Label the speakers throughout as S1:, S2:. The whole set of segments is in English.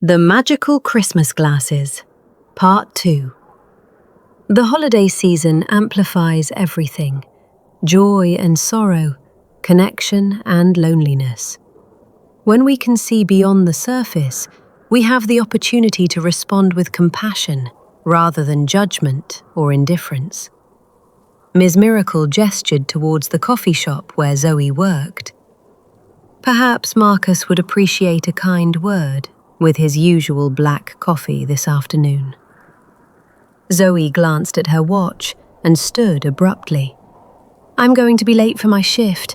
S1: The Magical Christmas Glasses, Part 2. The holiday season amplifies everything: joy and sorrow, connection and loneliness. When we can see beyond the surface, we have the opportunity to respond with compassion rather than judgment or indifference. Ms. Miracle gestured towards the coffee shop where Zoe worked. Perhaps Marcus would appreciate a kind word with his usual black coffee this afternoon. Zoe glanced at her watch and stood abruptly. "I'm going to be late for my shift.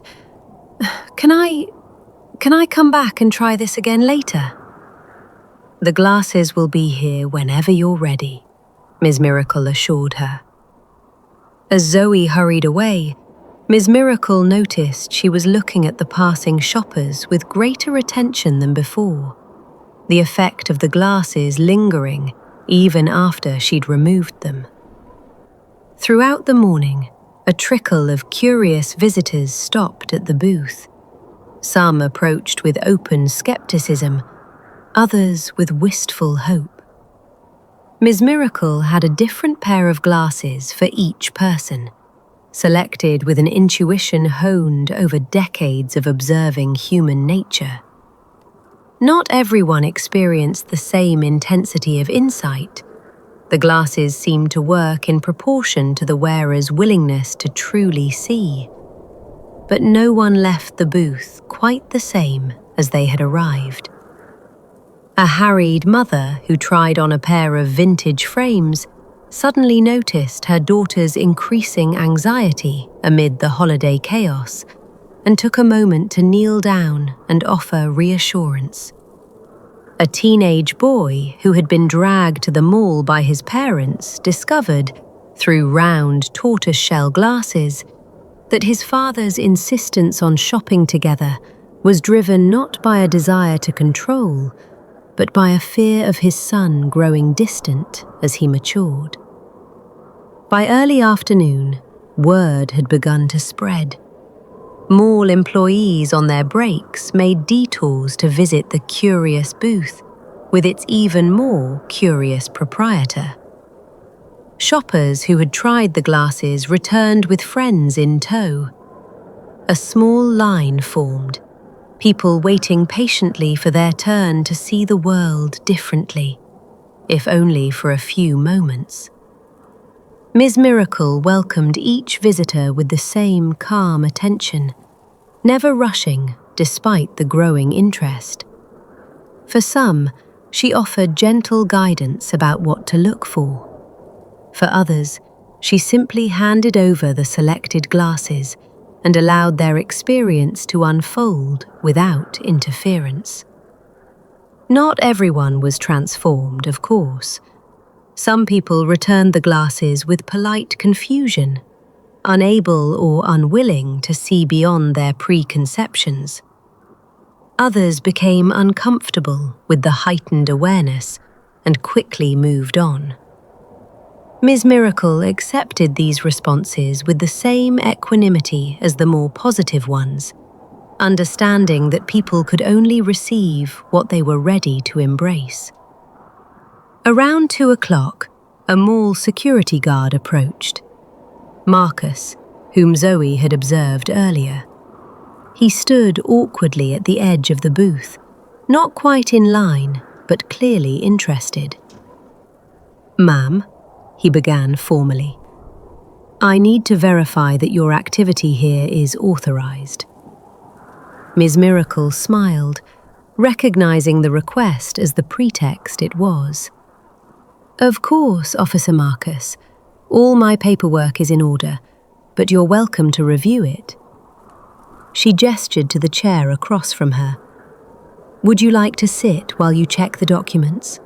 S1: Can I come back and try this again later?" "The glasses will be here whenever you're ready," Ms. Miracle assured her. As Zoe hurried away, Ms. Miracle noticed she was looking at the passing shoppers with greater attention than before, the effect of the glasses lingering even after she'd removed them. Throughout the morning, a trickle of curious visitors stopped at the booth. Some approached with open skepticism, others with wistful hope. Ms. Miracle had a different pair of glasses for each person, selected with an intuition honed over decades of observing human nature. Not everyone experienced the same intensity of insight. The glasses seemed to work in proportion to the wearer's willingness to truly see. But no one left the booth quite the same as they had arrived. A harried mother who tried on a pair of vintage frames suddenly noticed her daughter's increasing anxiety amid the holiday chaos and took a moment to kneel down and offer reassurance. A teenage boy who had been dragged to the mall by his parents discovered, through round tortoiseshell glasses, that his father's insistence on shopping together was driven not by a desire to control, but by a fear of his son growing distant as he matured. By early afternoon, word had begun to spread. Mall employees on their breaks made detours to visit the curious booth with its even more curious proprietor. Shoppers who had tried the glasses returned with friends in tow. A small line formed, people waiting patiently for their turn to see the world differently, if only for a few moments. Ms. Miracle welcomed each visitor with the same calm attention, never rushing despite the growing interest. For some, she offered gentle guidance about what to look for. For others, she simply handed over the selected glasses and allowed their experience to unfold without interference. Not everyone was transformed, of course. Some people returned the glasses with polite confusion, unable or unwilling to see beyond their preconceptions. Others became uncomfortable with the heightened awareness and quickly moved on. Ms. Miracle accepted these responses with the same equanimity as the more positive ones, understanding that people could only receive what they were ready to embrace. Around 2:00, a mall security guard approached. Marcus, whom Zoe had observed earlier. He stood awkwardly at the edge of the booth, not quite in line, but clearly interested. "Ma'am," he began formally, "I need to verify that your activity here is authorized." Ms. Miracle smiled, recognizing the request as the pretext it was. "Of course, Officer Marcus. All my paperwork is in order, but you're welcome to review it." She gestured to the chair across from her. "Would you like to sit while you check the documents?"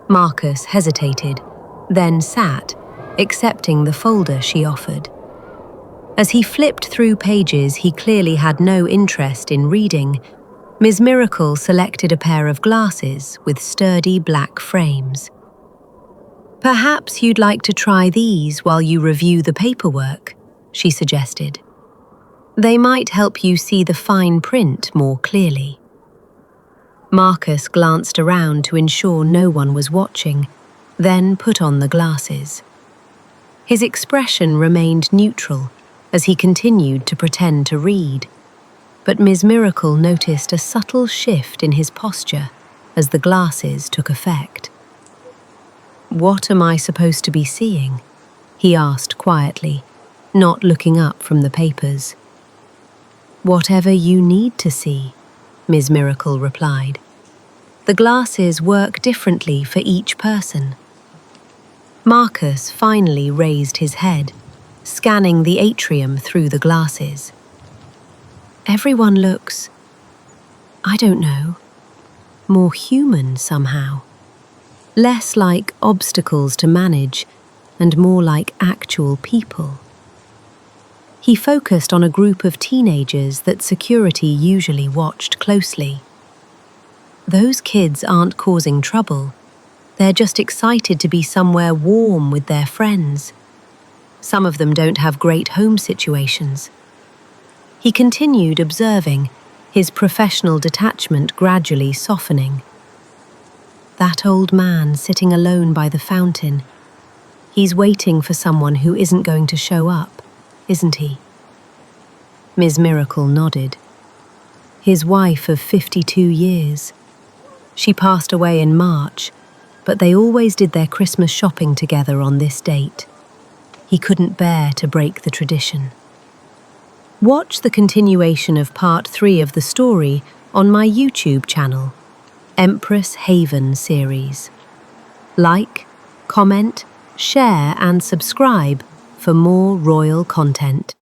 S1: Marcus hesitated, then sat, accepting the folder she offered. As he flipped through pages he clearly had no interest in reading, Ms. Miracle selected a pair of glasses with sturdy black frames. "Perhaps you'd like to try these while you review the paperwork," she suggested. "They might help you see the fine print more clearly." Marcus glanced around to ensure no one was watching, then put on the glasses. His expression remained neutral as he continued to pretend to read, but Ms. Miracle noticed a subtle shift in his posture as the glasses took effect. "What am I supposed to be seeing?" he asked quietly, not looking up from the papers. "Whatever you need to see," Ms. Miracle replied. "The glasses work differently for each person." Marcus finally raised his head, scanning the atrium through the glasses. Everyone looks, I don't know, more human somehow. Less like obstacles to manage and more like actual people. He focused on a group of teenagers that security usually watched closely. Those kids aren't causing trouble. They're just excited to be somewhere warm with their friends. Some of them don't have great home situations. He continued observing, his professional detachment gradually softening. That old man sitting alone by the fountain. He's waiting for someone who isn't going to show up, isn't he? Ms. Miracle nodded. His wife of 52 years. She passed away in March, but they always did their Christmas shopping together on this date. He couldn't bear to break the tradition. Watch the continuation of part 3 of the story on my YouTube channel, Empress Haven series. Like, comment, share and subscribe for more royal content.